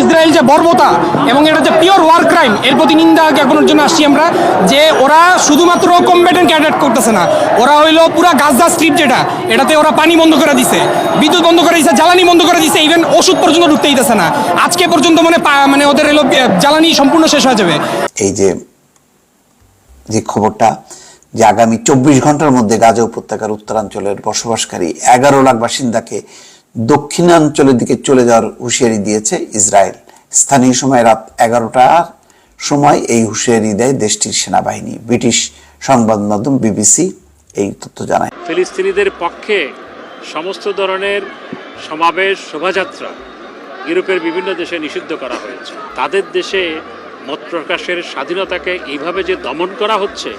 Israel যে বর্বরতা এবং এটা যে পিওর ওয়ার ক্রাইম, এর প্রতি নিন্দা জ্ঞাপনের জন্য আসছি আমরা। যে ওরা শুধুমাত্র কমব্যাটেন্ট অ্যাটাক করতেছে না, ওরা হইলো পুরা গাজা স্ট্রিপ যেটা, এটাতে ওরা পানি বন্ধ করে দিছে, বিদ্যুৎ বন্ধ করে দিছে, জ্বালানি বন্ধ করে দিছে, ইভেন ওষুধ পর্যন্ত ঢুকতে দিতেছে না। আজকে পর্যন্ত মানে ওদের হলো জ্বালানি সম্পূর্ণ শেষ হয়ে যাবে। এই যে খবরটা যে আগামী 24 ঘন্টার মধ্যে গাজা উপত্যকার উত্তরাঞ্চলের বসবাসকারী 11 লাখ বাসিন্দাকে দক্ষিণাঞ্চলের দিকে চলে যাওয়ার হুঁশিয়ারি দিয়েছে ইসরায়েল। স্থানীয় সময় রাত 11টার সময় এই হুঁশিয়ারি দেয় দেশটির সেনাবাহিনী। ব্রিটিশ সংবাদ মাধ্যম বিবিসি এই তথ্য জানায়। ফিলিস্তিনিদের পক্ষে সমস্ত ধরনের সমাবেশ, শোভাযাত্রা ইউরোপের বিভিন্ন দেশে নিষিদ্ধ করা হয়েছে। তাদের দেশে মত প্রকাশের স্বাধীনতাকে এইভাবে যে দমন করা হচ্ছে,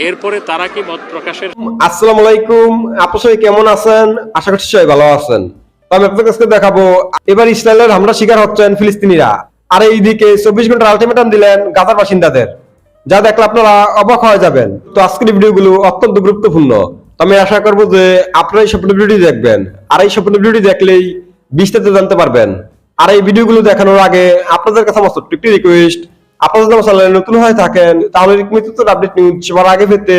এরপরে তারা কি মত প্রকাশের। আসসালামু আলাইকুম, আপনারা সবাই কেমন আছেন? আশা করছি সবাই ভালো আছেন। আমি আপনাদের কাছে দেখাবো এবার ইসরায়েলের হামলা শিকার হচ্ছেন ফিলিস্তিনিরা, আর এইদিকে 24 ঘন্টার আলটিমেটাম দিলেন গাজার বাসিন্দাদের, যা দেখলে আপনারা অবাক হয়ে যাবেন। তো আজকের ভিডিওগুলো অত্যন্ত গুরুত্বপূর্ণ। আমি আশা করবো যে আপনারা এই সম্পূর্ণ ভিডিওটি দেখবেন, আর এই সম্পূর্ণ ভিডিওটি দেখলেই বিস্তারিত জানতে পারবেন। আর এই ভিডিওগুলো দেখানোর আগে আপনাদের কাছে আমার ছোট্ট একটি রিকোয়েস্ট, আপনারা যদি আমার চ্যানেলে নতুন হয়ে থাকেন তাহলে আপডেট নিউজ সবার আগে পেতে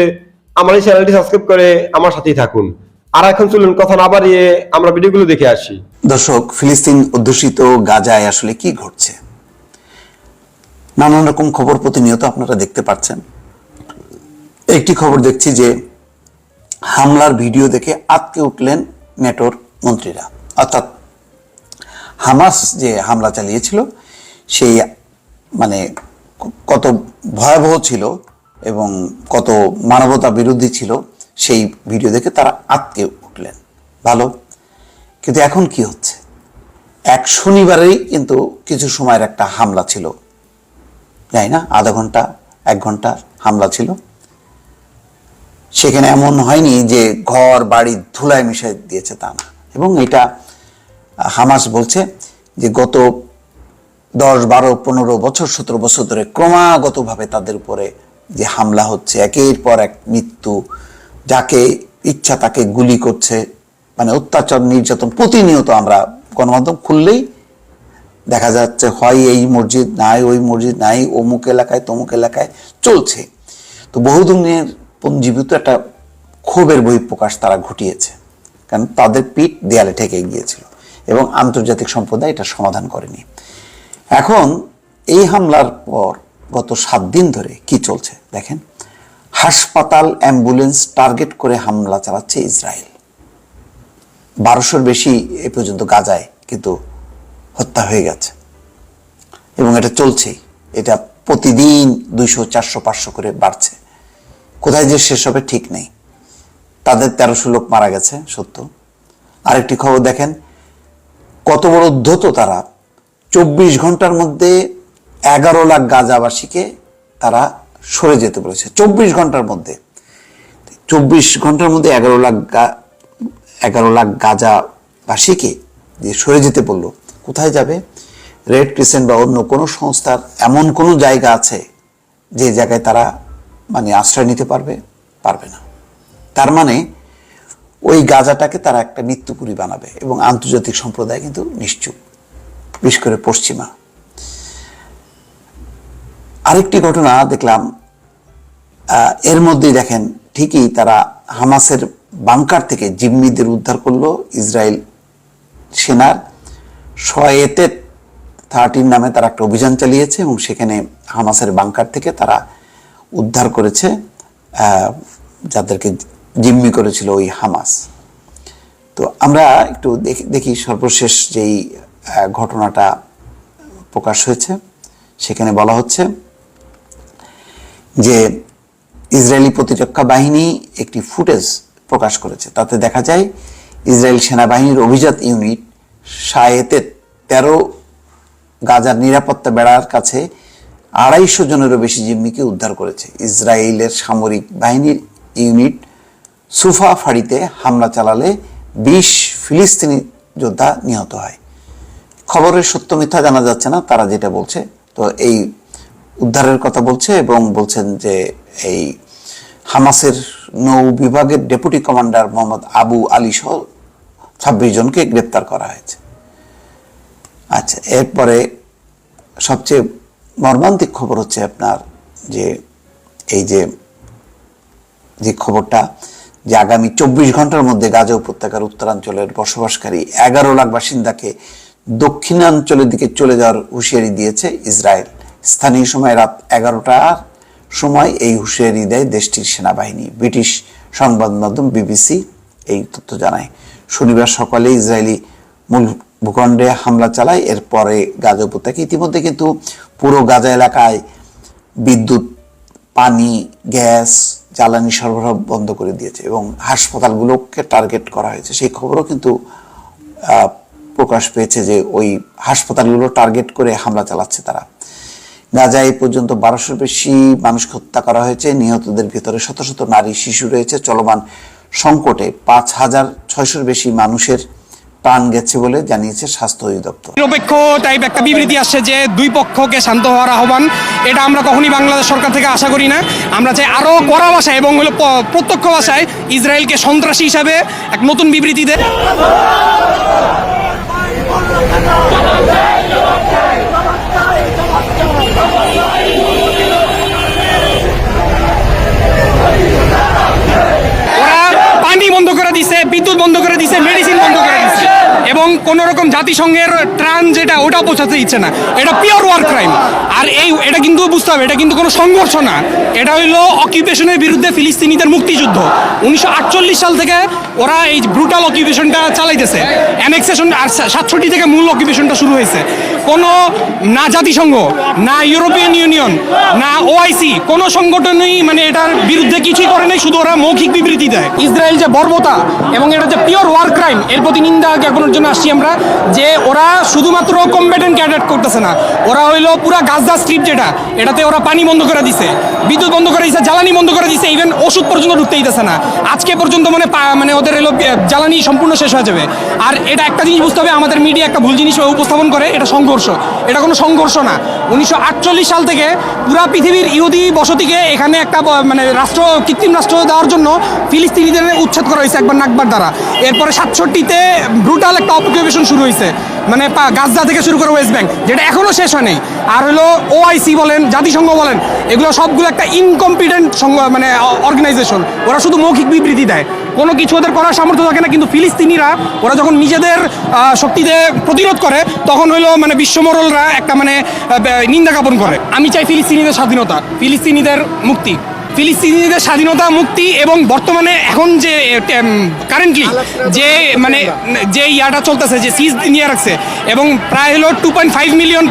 আমার এই চ্যানেলটি সাবস্ক্রাইব করে আমার সাথেই থাকুন। আর এখন চলুন কথা না বাড়িয়ে আমরা ভিডিওগুলো দেখে আসি। দর্শক, ফিলিস্তিন অধ্যুষিত গাজায় আসলে কি ঘটছে? নানান রকম খবর প্রতিনিয়ত আপনারা দেখতে পাচ্ছেন। একটি খবর দেখছি যে হামলার ভিডিও দেখে আঁতকে উঠলেন নেটোর মন্ত্রীরা। অর্থাৎ হামাস যে হামলা চালিয়েছিল সেই মানে কত ভয়াবহ ছিল এবং কত মানবতা বিরোধী ছিল, সেই ভিডিও দেখে তারা আঁতকে উঠলেন। ভালো, কিন্তু এখন কি হচ্ছে? এক শনিবারেই কিন্তু কিছু সময়ের একটা হামলা ছিল, জানি না আধা ঘন্টা 1 ঘন্টা হামলা ছিল। সেখানে এমন হয়নি যে ঘর বাড়ি ধুলায় মিশিয়ে দিয়েছে, তা না। এবং এটা হামাস বলছে যে গত 10, 12, 15 বছর, 17 বছর ধরে ক্রমাগতভাবে তাদের উপরে যে হামলা হচ্ছে, একের পর এক মৃত্যু, যাকে ইচ্ছা তাকে গুলি করছে, মানে অত্যাচার নির্যাতন প্রতিনিয়ত। আমরা গণমাধ্যম খুললেই দেখা যাচ্ছে হয় এই মসজিদ নাই, ওই মসজিদ নাই, অমুক এলাকায় তমুক এলাকায় চলছে। তো বহুদিনের পুঞ্জীভূত একটা ক্ষোভের বহিঃপ্রকাশ তারা ঘটিয়েছে, কারণ তাদের পিঠ দেয়ালে ঠেকে গিয়েছিল এবং আন্তর্জাতিক সম্প্রদায় এটা সমাধান করেনি। এখন এই হামলার পর গত 7 দিন ধরে কি চলছে দেখেন। হাসপাতাল, অ্যাম্বুলেন্স টার্গেট করে হামলা চালাচ্ছে ইসরায়েল। 1200-র বেশি এ পর্যন্ত গাজায় কিন্তু হত্যা হয়ে গেছে এবং এটা চলছেই। এটা প্রতিদিন 200, 400, 500 করে বাড়ছে। কোথায় যে শেষ হবে ঠিক নেই। তাদের 1300 লোক মারা গেছে, সত্য। আরেকটি খবর দেখেন, কত বড় উদ্ধত তারা। 24 ঘন্টার মধ্যে 11 লাখ গাজাবাসীকে তারা সরে যেতে বলেছে। 24 ঘন্টার মধ্যে 11 লাখ গাজাবাসীকে যে সরে যেতে বললো, কোথায় যাবে? রেড ক্রিসেন্ট বা অন্য কোনো সংস্থার এমন কোনো জায়গা আছে যে জায়গায় তারা মানে আশ্রয় নিতে পারবে? পারবে না। তার মানে ওই গাজাটাকে তারা একটা মৃত্যুপুরী বানাবে এবং আন্তর্জাতিক সম্প্রদায় কিন্তু নিশ্চুপ, বিশেষ করে পশ্চিমা। আরেকটি ঘটনা দেখলাম, এর মধ্যেই দেখেন ঠিকই তারা হামাসের বাংকার থেকে জিম্মিদের উদ্ধার করলো ইসরায়েল সেনার। শয়েতে 13 নামে তারা একটা অভিযান চালিয়েছে এবং সেখানে হামাসের বাংকার থেকে তারা উদ্ধার করেছে যাদেরকে জিম্মি করেছিল ওই হামাস। তো আমরা একটু দেখি সর্বশেষ যেই ঘটনাটা প্রকাশ হয়েছে। সেখানে বলা হচ্ছে যে ইসরায়েলি প্রতিরক্ষা বাহিনী একটি ফুটেজ প্রকাশ করেছে। তাতে দেখা যায় ইসরায়েল সেনাবাহিনীর অভিজাত ইউনিট শায়েতে 13 গাজার নিরাপত্তা বেড়ার কাছে 250 জনেরও বেশি জিম্মিকে উদ্ধার করেছে। ইসরায়েলের সামরিক বাহিনীর ইউনিট সুফা ফাঁড়িতে হামলা চালালে 20 ফিলিস্তিনি যোদ্ধা নিহত হয়। খবরের সত্য মিথ্যা জানা যাচ্ছে না, তারা যেটা বলছে। তো এই উদ্ধারের কথা বলছে এবং বলছেন যে এই হামাসের নৌ বিভাগের ডেপুটি কমান্ডার মোহাম্মদ আবু আলী সহ 26 জনকে গ্রেপ্তার করা হয়েছে। আচ্ছা, এরপরে সবচেয়ে মর্মান্তিক খবর হচ্ছে আপনার যে এই যে খবরটা যে আগামী 24 ঘন্টার মধ্যে গাজা উপত্যকার উত্তরাঞ্চলের বসবাসকারী 11 লাখ বাসিন্দাকে দক্ষিণাঞ্চলের দিকে চলে যাওয়ার হুঁশিয়ারি দিয়েছে ইসরায়েল। স্থানীয় সময় রাত 11টার সময় এই হুঁশিয়ারি দেয় দেশটির সেনাবাহিনী। ব্রিটিশ সংবাদ মাধ্যম বিবিসি এই তথ্য জানায়। শনিবার সকালে ইসরায়েলি মূল ভূখণ্ডে হামলা চালায়। এরপরে গাজা উপত্যকা ইতিমধ্যে কিন্তু পুরো গাজা এলাকায় বিদ্যুৎ, পানি, গ্যাস, জ্বালানি সরবরাহ বন্ধ করে দিয়েছে এবং হাসপাতালগুলোকে টার্গেট করা হয়েছে। সেই খবরও কিন্তু প্রকাশ পেয়েছে যে ওই হাসপাতালগুলো টার্গেট করে হামলা চালাচ্ছে তারা। গাজায় এই পর্যন্ত 1200-র বেশি মানুষকে হত্যা করা হয়েছে। নিহতদের ভিতরে শত শত নারী, শিশু রয়েছে। চলমান সংকটে 5600-র বেশি মানুষের প্রাণ গেছে বলে জানিয়েছে স্বাস্থ্য অধিদপ্তর। নিরপেক্ষ টাইপ একটা বিবৃতি আসছে যে দুই পক্ষকে শান্ত হওয়ার আহ্বান, এটা আমরা কখনই বাংলাদেশ সরকার থেকে আশা করি না। আমরা চাই আরও কড়া ভাষায় এবং হলো প্রত্যক্ষ ভাষায় ইসরায়েলকে সন্ত্রাসী হিসাবে এক নতুন বিবৃতি দেয়। পানি বন্ধ করে দিছে, বিদ্যুৎ বন্ধ করে দিছে, মেডিসিন বন্ধ করে দিছে এবং কোন রকম জাতিসংঘের ত্রাণ যেটা ওটা পৌঁছাতে দিচ্ছে না। এটা পিওর ওয়ার ক্রাইম। আর এটা কিন্তু বুঝতে হবে, এটা কিন্তু কোনো সংঘর্ষ না, এটা হইলো অকিউপেশনের বিরুদ্ধে ফিলিস্তিনিদের মুক্তিযুদ্ধ। 1948 সাল থেকে ওরা এই ব্রুটাল অকিউপেশনটা চালাইতেছে। অ্যানেক্সেশন আর 67 থেকে মূল অকিউপেশনটা শুরু হয়েছে। কোনো না জাতিসংঘ, না ইউরোপিয়ান ইউনিয়ন, না ওআইসি, কোনো সংগঠনই মানে এটার বিরুদ্ধে কিছুই করে নাই, শুধু ওরা মৌখিক বিবৃতি দেয়। ইসরায়েল যে বর্বরতা এবং এটা যে পিওর ওয়ার ক্রাইম, এর প্রতি নিন্দা জ্ঞাপনের জন্য আসছি আমরা। যে ওরা শুধুমাত্র কমব্যাটেন্ট ক্যাডেট করতেছে না, ওরা হইলো পুরা গাজা স্ট্রিপ যেটা, এটাতে ওরা পানি বন্ধ করে দিছে, বিদ্যুৎ বন্ধ করে দিছে, জ্বালানি বন্ধ করে দিছে, ইভেন ওষুধ পর্যন্ত ঢুকতে দিতেছে না। আজকে পর্যন্ত মানে ওদের এলো জ্বালানি সম্পূর্ণ শেষ হয়ে যাবে। আর এটা একটা জিনিস বুঝতে হবে, আমাদের মিডিয়া একটা ভুল জিনিস উপস্থাপন করে, এটা সংঘর্ষ। এটা কোনো সংঘর্ষ না। 1948 সাল থেকে পুরা পৃথিবীর ইহুদি বসতিকে এখানে একটা মানে রাষ্ট্র, কৃত্রিম রাষ্ট্র দেওয়ার জন্য ফিলিস্তিনিদের উচ্ছেদ করা হয়েছে একবার নাকবার দ্বারা। এরপরে 67-তে ব্রুটাল একটা অকুপেশন শুরু হয়েছে, মানে গাজা থেকে শুরু করে ওয়েস্ট ব্যাংক, যেটা এখনো শেষ হয়নি। আর হলো ওআইসি বলেন, জাতিসংঘ বলেন, এগুলো সবগুলো একটা ইনকম্পিটেন্ট মানে অর্গানাইজেশন। ওরা শুধু মৌখিক বিবৃতি দেয়, কোনো কিছু ওদের করার সামর্থ্য থাকে না। কিন্তু ফিলিস্তিনিরা ওরা যখন নিজেদের শক্তিতে প্রতিরোধ করে, তখন হলো মানে বিশ্বমোড়লরা একটা মানে নিন্দা জ্ঞাপন করে। আমি চাই ফিলিস্তিনিদের স্বাধীনতা, ফিলিস্তিনিদের মুক্তি, ফিলিস্তিনিদের স্বাধীনতা, মুক্তি। এবং বর্তমানে এখন যে কারেন্টলি যে ইয়াটা চলতেছে, যে সিজ নিয়ে রাখছে, এবং প্রায় হলো 2.5 মিলিয়ন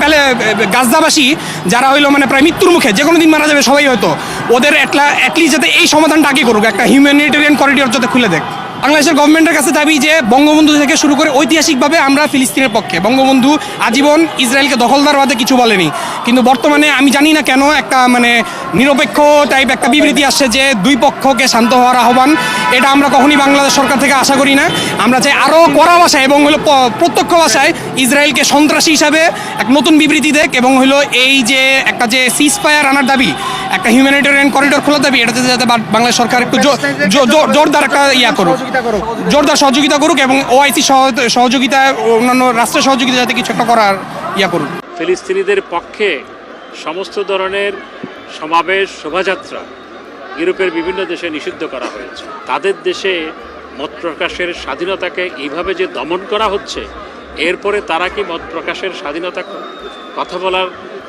গাজাবাসী যারা হইলো মানে প্রায় মৃত্যুর মুখে, যে কোনো দিন মারা যাবে সবাই হয়তো, ওদের অ্যাটলিস্ট যাতে এই সমাধানটা আগে করুক, একটা হিউম্যানিটেরিয়ান করিডোর যাতে খুলে দেয়। বাংলাদেশের গভর্নমেন্টের কাছে দাবি যে বঙ্গবন্ধু থেকে শুরু করে ঐতিহাসিকভাবে আমরা ফিলিস্তিনের পক্ষে। বঙ্গবন্ধু আজীবন ইসরায়েলকে দখলদারবাদে কিছু বলেনি, কিন্তু বর্তমানে আমি জানি না কেন একটা মানে নিরপেক্ষ টাইপ একটা বিবৃতি আসছে যে দুই পক্ষকে শান্ত হওয়ার আহ্বান, এটা আমরা কখনই বাংলাদেশ সরকার থেকে আশা করি না। আমরা চাই আরও কড়া ভাষায় এবং হলো প্রত্যক্ষ ভাষায় ইসরায়েলকে সন্ত্রাসী হিসাবে এক নতুন বিবৃতি দেখ, এবং হলো এই যে একটা যে সিজ ফায়ার আনার দাবি, একটা হিউম্যানিটেরিয়ান করিডোর খোলার দাবি, এটাতে যাতে বাংলাদেশ সরকার একটু জোরদার একটা ইয়া করুক, জোরদার সহযোগিতা করুক, এবং ওআইসি সহযোগিতা, অন্যান্য রাষ্ট্রের সহযোগিতা যাতে কিছু একটা করার ইয়া করুক। ফিলিস্তিনিদের পক্ষে সমস্ত ধরনের সমাবেশ, শোভাযাত্রা ইউরোপের বিভিন্ন দেশে নিষিদ্ধ করা হয়েছে। তাদের দেশে মত প্রকাশের স্বাধীনতাকে এইভাবে যে দমন করা হচ্ছে, এরপরে তারা কি মত প্রকাশের স্বাধীনতা, কথা বলার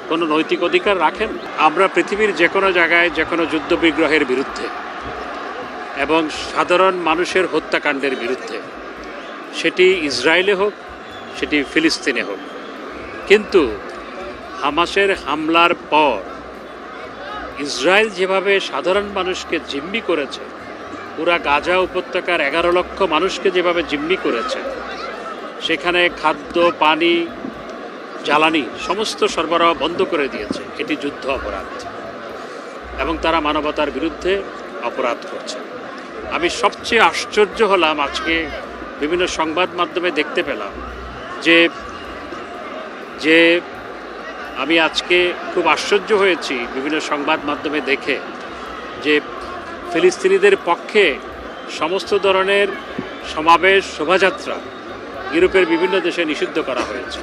কোনো নৈতিক অধিকার রাখেন? আমরা পৃথিবীর যে কোনো জায়গায় যে কোনো যুদ্ধ বিগ্রহের বিরুদ্ধে এবং সাধারণ মানুষের হত্যাকাণ্ডের বিরুদ্ধে, সেটি ইসরায়েলে হোক, সেটি ফিলিস্তিনে হোক। কিন্তু হামাসের হামলার পর ইসরায়েল যেভাবে সাধারণ মানুষকে জিম্মি করেছে, পুরা গাজা উপত্যকার 11 লক্ষ মানুষকে যেভাবে জিম্মি করেছে, সেখানে খাদ্য, পানি, জ্বালানি সমস্ত সরবরাহ বন্ধ করে দিয়েছে, এটি যুদ্ধ অপরাধ এবং তারা মানবতার বিরুদ্ধে অপরাধ করছে। আমি সবচেয়ে আশ্চর্য হলাম, আজকে বিভিন্ন সংবাদ মাধ্যমে দেখতে পেলাম যে আমি আজকে খুব আশ্চর্য হয়েছি বিভিন্ন সংবাদ মাধ্যমে দেখে, যে ফিলিস্তিনিদের পক্ষে সমস্ত ধরনের সমাবেশ, শোভাযাত্রা ইউরোপের বিভিন্ন দেশে নিষিদ্ধ করা হয়েছে।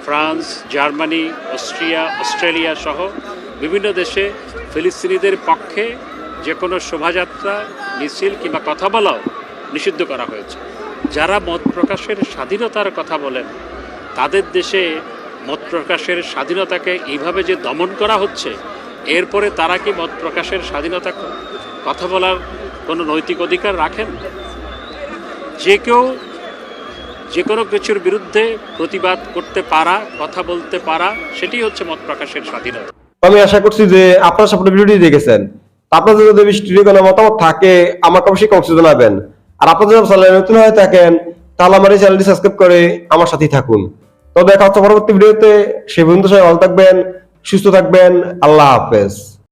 ফ্রান্স, জার্মানি, অস্ট্রিয়া, অস্ট্রেলিয়া সহ বিভিন্ন দেশে ফিলিস্তিনিদের পক্ষে যে কোনো শোভাযাত্রা, মিছিল কিংবা কথা বলাও নিষিদ্ধ করা হয়েছে। যারা মত প্রকাশের স্বাধীনতার কথা বলেন, তাদের দেশে মত প্রকাশের স্বাধীনতাকে এইভাবে যে দমন করা হচ্ছে, এরপরে তারা কি মত প্রকাশের স্বাধীনতা, কথা বলার কোনো নৈতিক অধিকার রাখেন? যে কেউ যে কোনো কিছুর বিরুদ্ধে প্রতিবাদ করতে পারা, কথা বলতে পারা, সেটি হচ্ছে মত প্রকাশের স্বাধীনতা। আমি আশা করছি যে আপনারা সব ভিডিওটি দেখেছেন। আপনাদের যদি ভিডিও কোনো মতামত থাকে আমাকে অবশ্যই কমেন্টে জানাবেন। আর আপনাদের যদি চ্যানেলে নতুন হয়ে থাকেন তাহলে আমার এই চ্যানেলটি সাবস্ক্রাইব করে আমার সাথেই থাকুন। তো দেখা হচ্ছে পরবর্তী ভিডিওতে। সেই পর্যন্ত সবাই ভালো থাকবেন, সুস্থ থাকবেন। আল্লাহ হাফেজ।